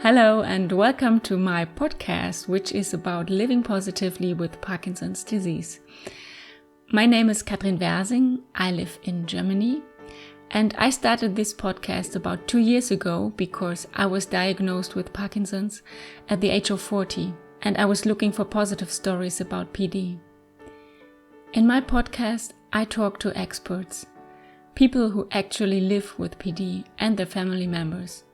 Hello and welcome to my podcast, which is about living positively with Parkinson's disease. My name is Kathrin Wersing. I live in Germany, and I started this podcast about 2 years ago because I was diagnosed with Parkinson's at the age of 40, and I was looking for positive stories about PD. In my podcast, I talk to experts, people who actually live with PD and their family members.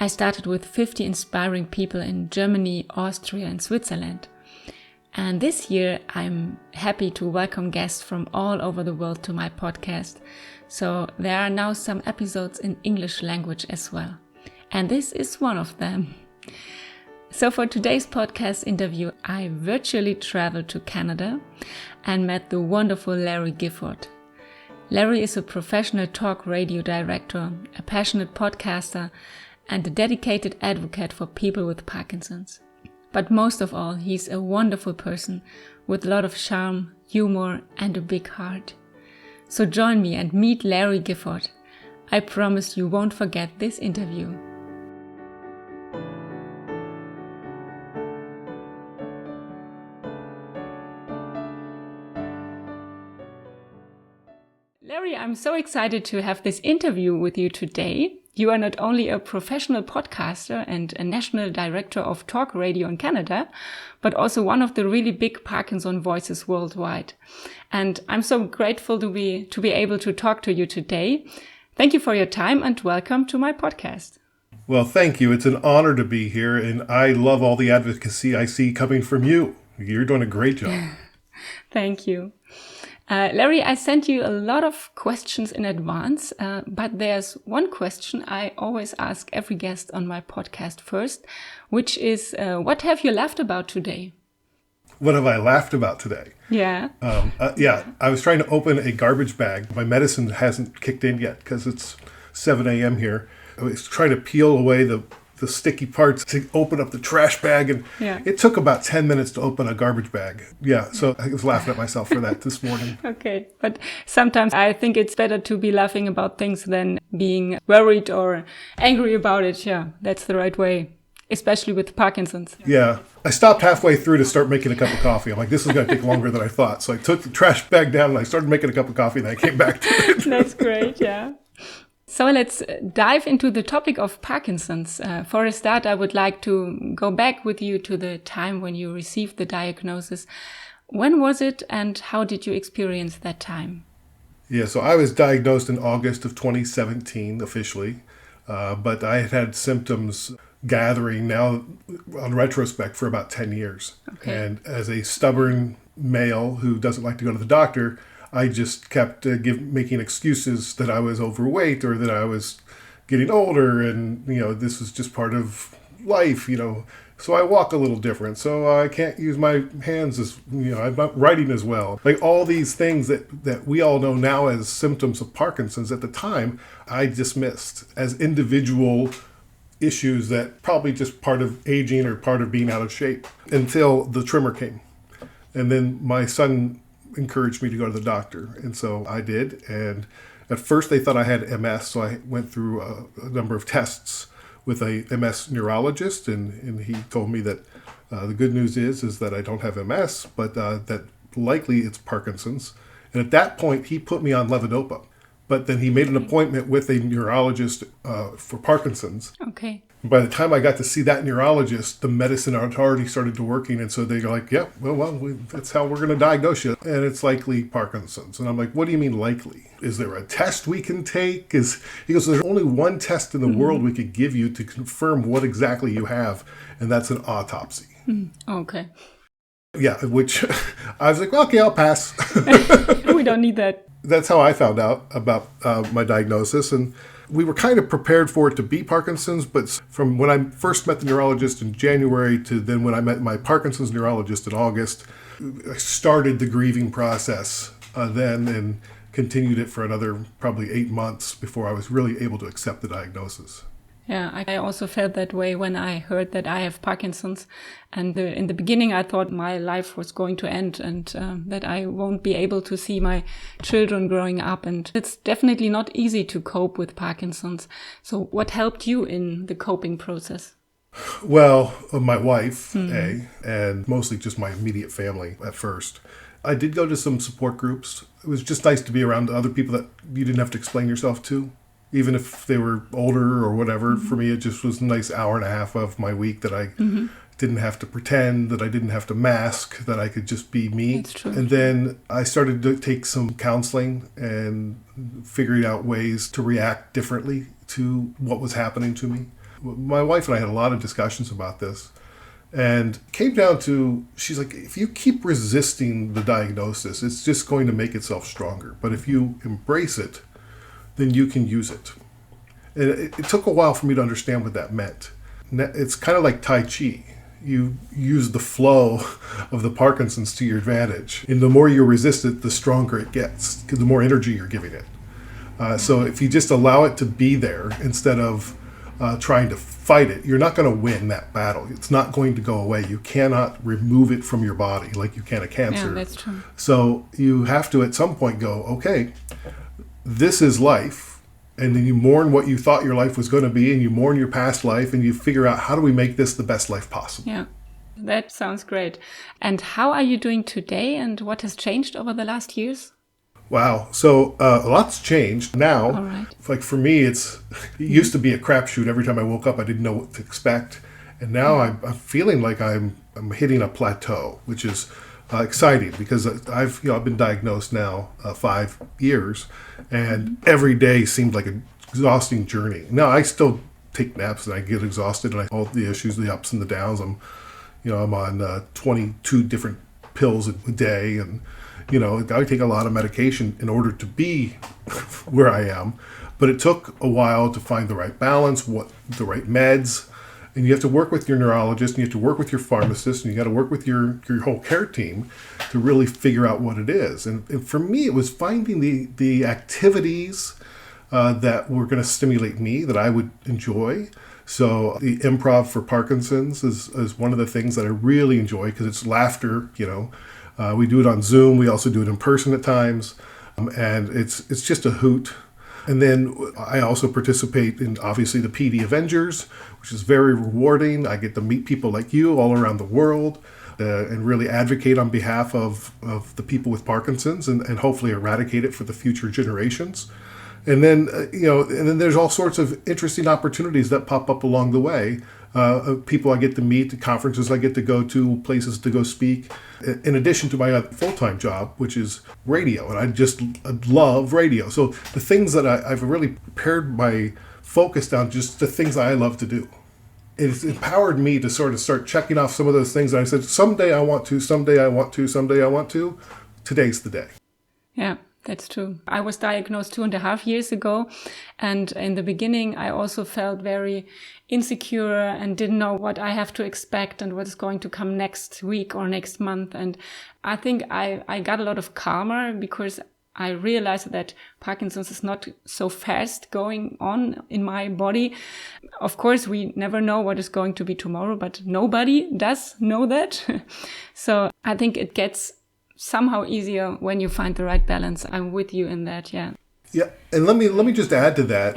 I started with 50 inspiring people in Germany, Austria and Switzerland. And this year I'm happy to welcome guests from all over the world to my podcast. So there are now some episodes in English language as well. And this is one of them. So for today's podcast interview, I virtually traveled to Canada and met the wonderful Larry Gifford. Larry is a professional talk radio director, a passionate podcaster, and a dedicated advocate for people with Parkinson's. But most of all, he's a wonderful person with a lot of charm, humor, and a big heart. So join me and meet Larry Gifford. I promise you won't forget this interview. Larry, I'm so excited to have this interview with you today. You are not only a professional podcaster and a national director of talk radio in Canada, but also one of the really big Parkinson voices worldwide. And I'm so grateful to be able to talk to you today. Thank you for your time and welcome to my podcast. Well, thank you. It's an honor to be here, and I love all the advocacy I see coming from you. You're doing a great job. Thank you. Larry, I sent you a lot of questions in advance, but there's one question I always ask every guest on my podcast first, which is, what have you laughed about today? What have I laughed about today? Yeah. I was trying to open a garbage bag. My medicine hasn't kicked in yet because it's 7 a.m. here. I was trying to peel away the sticky parts to open up the trash bag, and It took about 10 minutes to open a garbage bag. So I was laughing at myself for that this morning. Okay, but sometimes I think it's better to be laughing about things than being worried or angry about it. Yeah, that's the right way, especially with Parkinson's. Yeah, I stopped halfway through to start making a cup of coffee. I'm like, this is going to take longer than I thought. So I took the trash bag down and I started making a cup of coffee, and then I came back to it. That's great, yeah. So let's dive into the topic of Parkinson's. For a start, I would like to go back with you to the time when you received the diagnosis. When was it and how did you experience that time? Yeah, so I was diagnosed in August of 2017 officially, but I had had symptoms gathering now on retrospect for about 10 years. Okay. And as a stubborn male who doesn't like to go to the doctor, I just kept making excuses that I was overweight or that I was getting older, and this was just part of life. So I walk a little different, so I can't use my hands as I'm not writing as well. Like all these things that we all know now as symptoms of Parkinson's, at the time I dismissed as individual issues that probably just part of aging or part of being out of shape, until the tremor came, and then my son encouraged me to go to the doctor, and so I did. And at first they thought I had MS, so I went through a number of tests with a MS neurologist, and he told me that the good news is that I don't have MS, but that likely it's Parkinson's. And at that point he put me on levodopa, but then he made an appointment with a neurologist for Parkinson's. Okay. By the time I got to see that neurologist, the medicine had already started to working. And so they're like, yeah, that's how we're going to diagnose you. And it's likely Parkinson's. And I'm like, what do you mean likely? Is there a test we can take? He goes, there's only one test in the world we could give you to confirm what exactly you have. And that's an autopsy. Okay. Yeah, which I was like, well, okay, I'll pass. We don't need that. That's how I found out about my diagnosis. And we were kind of prepared for it to be Parkinson's, but from when I first met the neurologist in January to then when I met my Parkinson's neurologist in August, I started the grieving process then and continued it for another probably 8 months before I was really able to accept the diagnosis. Yeah, I also felt that way when I heard that I have Parkinson's. And in the beginning, I thought my life was going to end and that I won't be able to see my children growing up. And it's definitely not easy to cope with Parkinson's. So what helped you in the coping process? Well, my wife, and mostly just my immediate family at first. I did go to some support groups. It was just nice to be around other people that you didn't have to explain yourself to, even if they were older or whatever. For me, it just was a nice hour and a half of my week that I didn't have to pretend, that I didn't have to mask, that I could just be me. That's true. And then I started to take some counseling and figuring out ways to react differently to what was happening to me. My wife and I had a lot of discussions about this, and came down to, she's like, if you keep resisting the diagnosis, it's just going to make itself stronger. But if you embrace it, then you can use it. And it took a while for me to understand what that meant. It's kind of like Tai Chi. You use the flow of the Parkinson's to your advantage. And the more you resist it, the stronger it gets, because the more energy you're giving it. So if you just allow it to be there instead of trying to fight it, you're not going to win that battle. It's not going to go away. You cannot remove it from your body like you can a cancer. Yeah, that's true. So you have to at some point go, okay, this is life. And then you mourn what you thought your life was going to be, and you mourn your past life, and you figure out, how do we make this the best life possible? Yeah, that sounds great. And how are you doing today, and what has changed over the last years? Wow. So a lot's changed now. All right. Like for me, it used to be a crapshoot. Every time I woke up, I didn't know what to expect. And now I'm feeling like I'm hitting a plateau, which is exciting, because I've been diagnosed now 5 years, and every day seemed like an exhausting journey. Now I still take naps and I get exhausted, and all the issues, the ups and the downs. I'm on 22 different pills a day, and I take a lot of medication in order to be where I am. But it took a while to find the right balance, the right meds. And you have to work with your neurologist, and you have to work with your pharmacist, and you got to work with your whole care team to really figure out what it is. And for me, it was finding the activities that were going to stimulate me, that I would enjoy. So the improv for Parkinson's is one of the things that I really enjoy, because it's laughter. We do it on Zoom. We also do it in person at times. And it's just a hoot. And then I also participate in, obviously, the PD Avengers, which is very rewarding. I get to meet people like you all around the world and really advocate on behalf of the people with Parkinson's, and hopefully eradicate it for the future generations. And then, and then there's all sorts of interesting opportunities that pop up along the way. People I get to meet, the conferences I get to go to, places to go speak, in addition to my full-time job, which is radio. And I love radio. So the things that I've really prepared my focus down, just the things I love to do. It's empowered me to sort of start checking off some of those things that I said, someday I want to, someday I want to, someday I want to. Today's the day. Yeah. That's true. I was diagnosed 2.5 years ago. And in the beginning, I also felt very insecure and didn't know what I have to expect and what is going to come next week or next month. And I think I got a lot of calmer, because I realized that Parkinson's is not so fast going on in my body. Of course, we never know what is going to be tomorrow, but nobody does know that. So I think it gets somehow easier when you find the right balance. I'm with you in that, yeah. Yeah, and let me just add to that.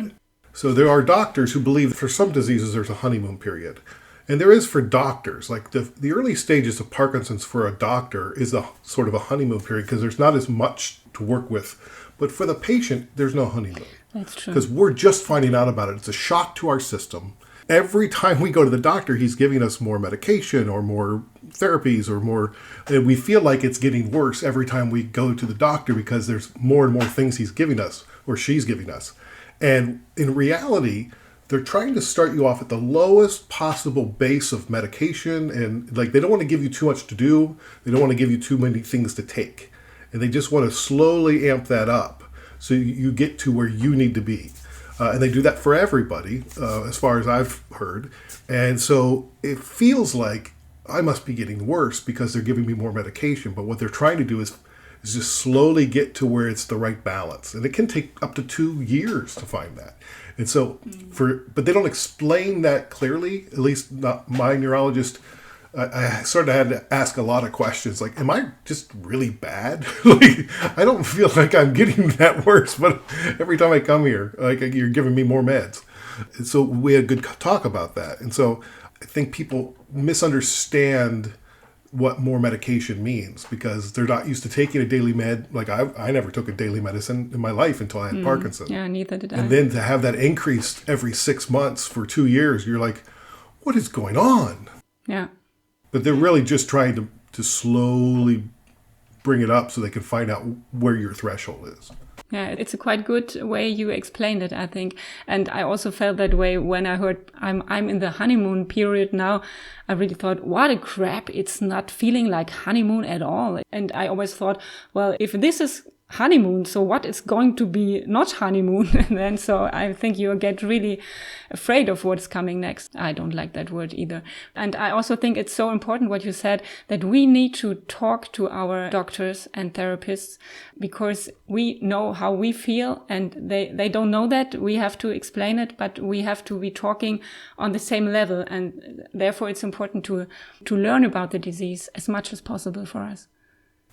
So there are doctors who believe that for some diseases there's a honeymoon period. And there is for doctors. Like the early stages of Parkinson's for a doctor is a sort of a honeymoon period, because there's not as much to work with. But for the patient, there's no honeymoon. That's true. Because we're just finding out about it. It's a shock to our system. Every time we go to the doctor, he's giving us more medication or more therapies or more, and we feel like it's getting worse every time we go to the doctor, because there's more and more things he's giving us or she's giving us. And in reality, they're trying to start you off at the lowest possible base of medication, and like they don't want to give you too much to do. They don't want to give you too many things to take. And they just want to slowly amp that up so you get to where you need to be. And they do that for everybody, as far as I've heard. And so it feels like I must be getting worse because they're giving me more medication. But what they're trying to do is just slowly get to where it's the right balance. And it can take up to 2 years to find that. And so, but they don't explain that clearly, at least not my neurologist. I sort of had to ask a lot of questions, like, am I just really bad? Like, I don't feel like I'm getting that worse, but every time I come here, like, you're giving me more meds. And so we had a good talk about that. And so I think people misunderstand what more medication means because they're not used to taking a daily med. Like I never took a daily medicine in my life until I had Parkinson. Yeah, neither did I. And then to have that increased every 6 months for 2 years, you're like, what is going on? Yeah. But they're really just trying to slowly bring it up so they can find out where your threshold is. Yeah, it's a quite good way you explained it, I think. And I also felt that way when I heard I'm in the honeymoon period now. I really thought, what a crap. It's not feeling like honeymoon at all. And I always thought, well, if this is honeymoon, so what is going to be not honeymoon? And then so I think you get really afraid of what's coming next. I don't like that word either. And I also think it's so important what you said, that we need to talk to our doctors and therapists because we know how we feel and they don't know that. We have to explain it, but we have to be talking on the same level. And therefore it's important to learn about the disease as much as possible for us.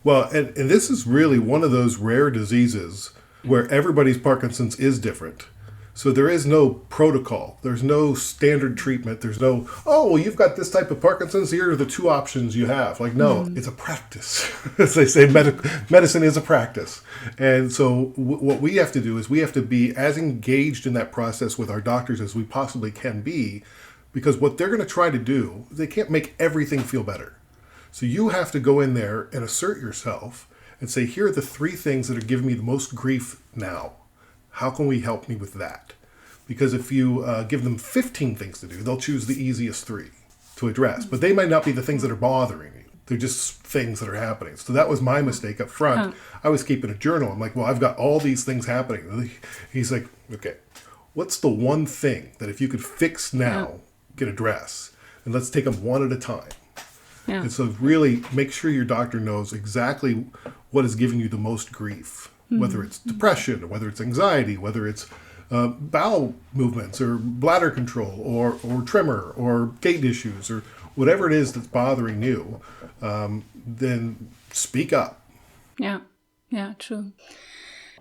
Well, and this is really one of those rare diseases where everybody's Parkinson's is different. So there is no protocol. There's no standard treatment. There's no, oh, well, you've got this type of Parkinson's. Here are the 2 options you have. Like, no, it's a practice. As they say, medicine is a practice. And so what we have to do is we have to be as engaged in that process with our doctors as we possibly can be, because what they're going to try to do, they can't make everything feel better. So you have to go in there and assert yourself and say, here are the 3 things that are giving me the most grief now. How can we help me with that? Because if you give them 15 things to do, they'll choose the easiest 3 to address. But they might not be the things that are bothering you. They're just things that are happening. So that was my mistake up front. I was keeping a journal. I'm like, well, I've got all these things happening. He's like, okay, what's the one thing that if you could fix now, can address? And let's take them one at a time. Yeah. And so really make sure your doctor knows exactly what is giving you the most grief, whether it's depression, or whether it's anxiety, whether it's bowel movements or bladder control or tremor or gait issues or whatever it is that's bothering you, then speak up. Yeah, true.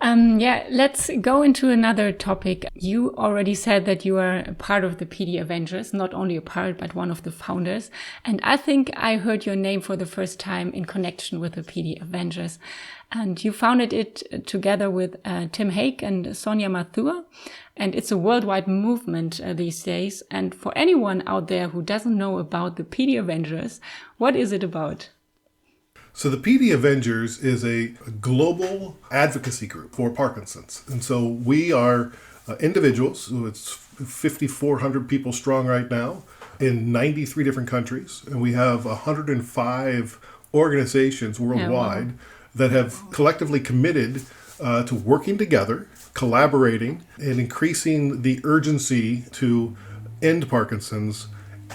Let's go into another topic. You already said that you are a part of the PD Avengers, not only a part, but one of the founders. And I think I heard your name for the first time in connection with the PD Avengers. And you founded it together with Tim Hague and Sonia Mathur. And it's a worldwide movement these days. And for anyone out there who doesn't know about the PD Avengers, what is it about? So the PD Avengers is a global advocacy group for Parkinson's. And so we are individuals, so it's 5,400 people strong right now in 93 different countries. And we have 105 organizations worldwide that have collectively committed to working together, collaborating, and increasing the urgency to end Parkinson's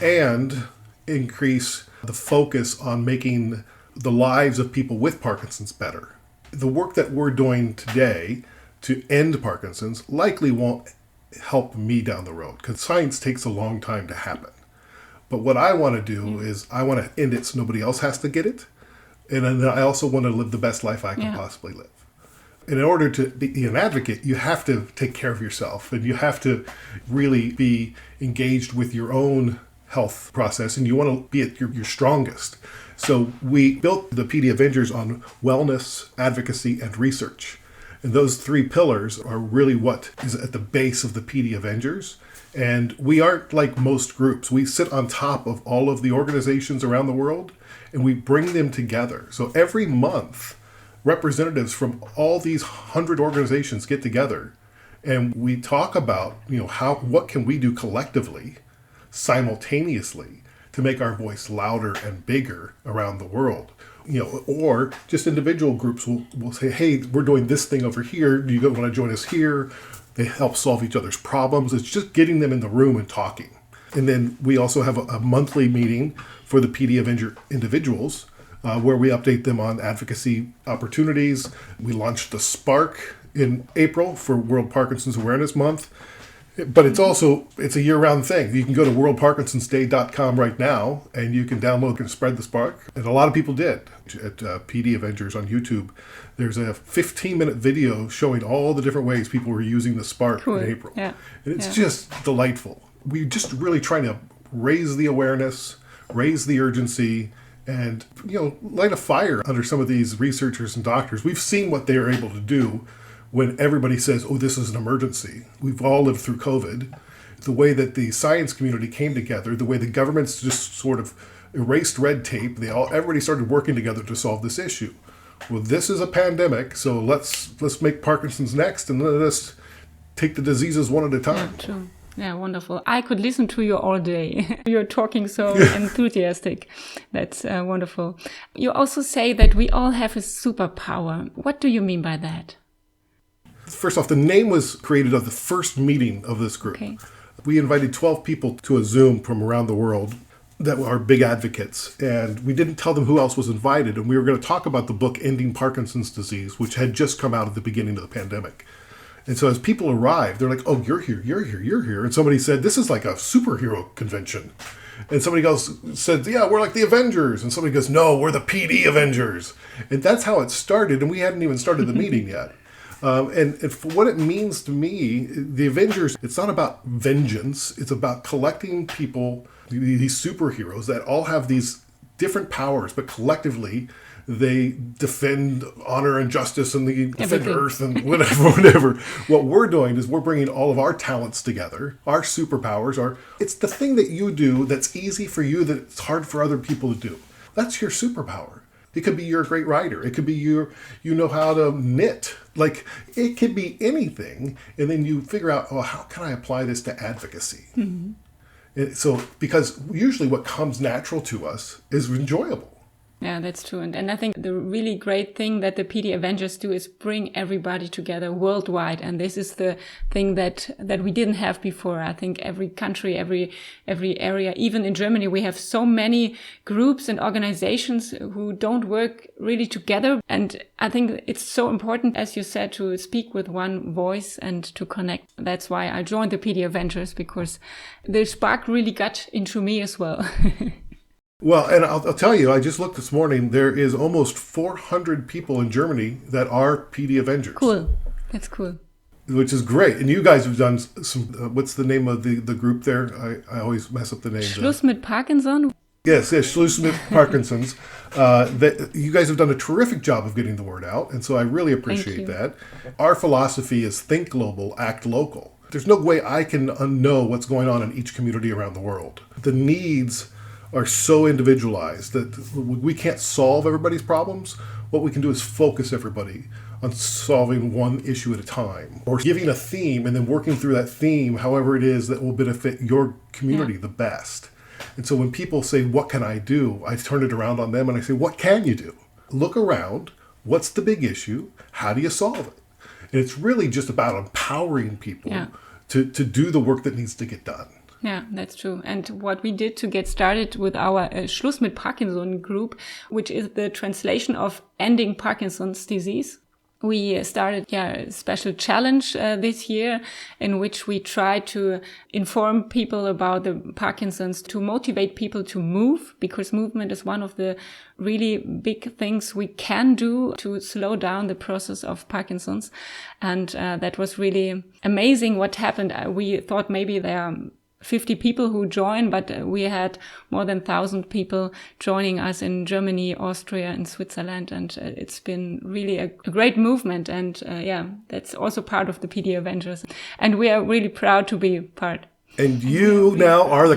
and increase the focus on making the lives of people with Parkinson's better. The work that we're doing today to end Parkinson's likely won't help me down the road because science takes a long time to happen. But what I want to do is I want to end it so nobody else has to get it. And then I also want to live the best life I can possibly live. And in order to be an advocate, you have to take care of yourself and you have to really be engaged with your own health process and you want to be at your strongest. So we built the PD Avengers on wellness, advocacy, and research. And those 3 pillars are really what is at the base of the PD Avengers. And we aren't like most groups. We sit on top of all of the organizations around the world and we bring them together. So every month, representatives from all these 100 organizations get together and we talk about, what can we do collectively, simultaneously, to make our voice louder and bigger around the world. Or just individual groups will say, hey, we're doing this thing over here. Do you want to join us here? They help solve each other's problems. It's just getting them in the room and talking. And then we also have a monthly meeting for the PD Avenger individuals where we update them on advocacy opportunities. We launched the Spark in April for World Parkinson's Awareness Month. But it's a year-round thing. You can go to worldparkinsonsday.com right now, and you can download and spread the Spark. And a lot of people did. At PD Avengers on YouTube, there's a 15-minute video showing all the different ways people were using the Spark in April. Yeah. And it's just delightful. We're just really trying to raise the awareness, raise the urgency, and light a fire under some of these researchers and doctors. We've seen what they are able to do when everybody says, oh, this is an emergency. We've all lived through COVID. The way that the science community came together, the way the governments just sort of erased red tape, everybody started working together to solve this issue. Well, this is a pandemic, so let's make Parkinson's next, and let us take the diseases one at a time. Yeah, true. Yeah, wonderful. I could listen to you all day. You're talking so enthusiastic. That's wonderful. You also say that we all have a superpower. What do you mean by that? First off, the name was created of the first meeting of this group. Okay. We invited 12 people to a Zoom from around the world that are big advocates, and we didn't tell them who else was invited, and we were going to talk about the book Ending Parkinson's Disease, which had just come out at the beginning of the pandemic. And so as people arrived, they're like, oh, you're here, you're here, you're here. And somebody said, this is like a superhero convention. And somebody else said, yeah, we're like the Avengers. And somebody goes, no, we're the PD Avengers. And that's how it started, and we hadn't even started the meeting yet. And for what it means to me, the Avengers, it's not about vengeance. It's about collecting people, these superheroes that all have these different powers, but collectively they defend honor and justice, and they defend Earth and whatever. What we're doing is we're bringing all of our talents together, our superpowers. It's the thing that you do that's easy for you that it's hard for other people to do. That's your superpower. It could be you're a great writer. It could be you know how to knit. Like, it could be anything. And then you figure out, oh, how can I apply this to advocacy? Mm-hmm. So, because usually what comes natural to us is enjoyable. Yeah, that's true. And I think the really great thing that the PD Avengers do is bring everybody together worldwide. And this is the thing that we didn't have before. I think every country, every area, even in Germany, we have so many groups and organizations who don't work really together. And I think it's so important, as you said, to speak with one voice and to connect. That's why I joined the PD Avengers, because the spark really got into me as well. Well, and I'll tell you, I just looked this morning, there is almost 400 people in Germany that are PD Avengers. Cool. That's cool. Which is great. And you guys have done some, what's the name of the group there? I always mess up the name. Schluss mit Parkinson? Yes, Schluss mit Parkinson's. You guys have done a terrific job of getting the word out, and so I really appreciate that. Our philosophy is think global, act local. There's no way I can know what's going on in each community around the world. The needs are so individualized that we can't solve everybody's problems. What we can do is focus everybody on solving one issue at a time, or giving a theme and then working through that theme, however it is that will benefit your community the best. And so when people say, what can I do? I turn it around on them and I say, what can you do? Look around. What's the big issue? How do you solve it? And it's really just about empowering people to do the work that needs to get done. Yeah, that's true. And what we did to get started with our Schluss mit Parkinson group, which is the translation of Ending Parkinson's Disease, we started a special challenge this year in which we try to inform people about the Parkinson's, to motivate people to move, because movement is one of the really big things we can do to slow down the process of Parkinson's. And that was really amazing what happened. We thought maybe there are 50 people who join, but we had more than 1,000 people joining us in Germany, Austria and Switzerland. And it's been really a great movement. And that's also part of the PD Avengers. And we are really proud to be part. And you now are the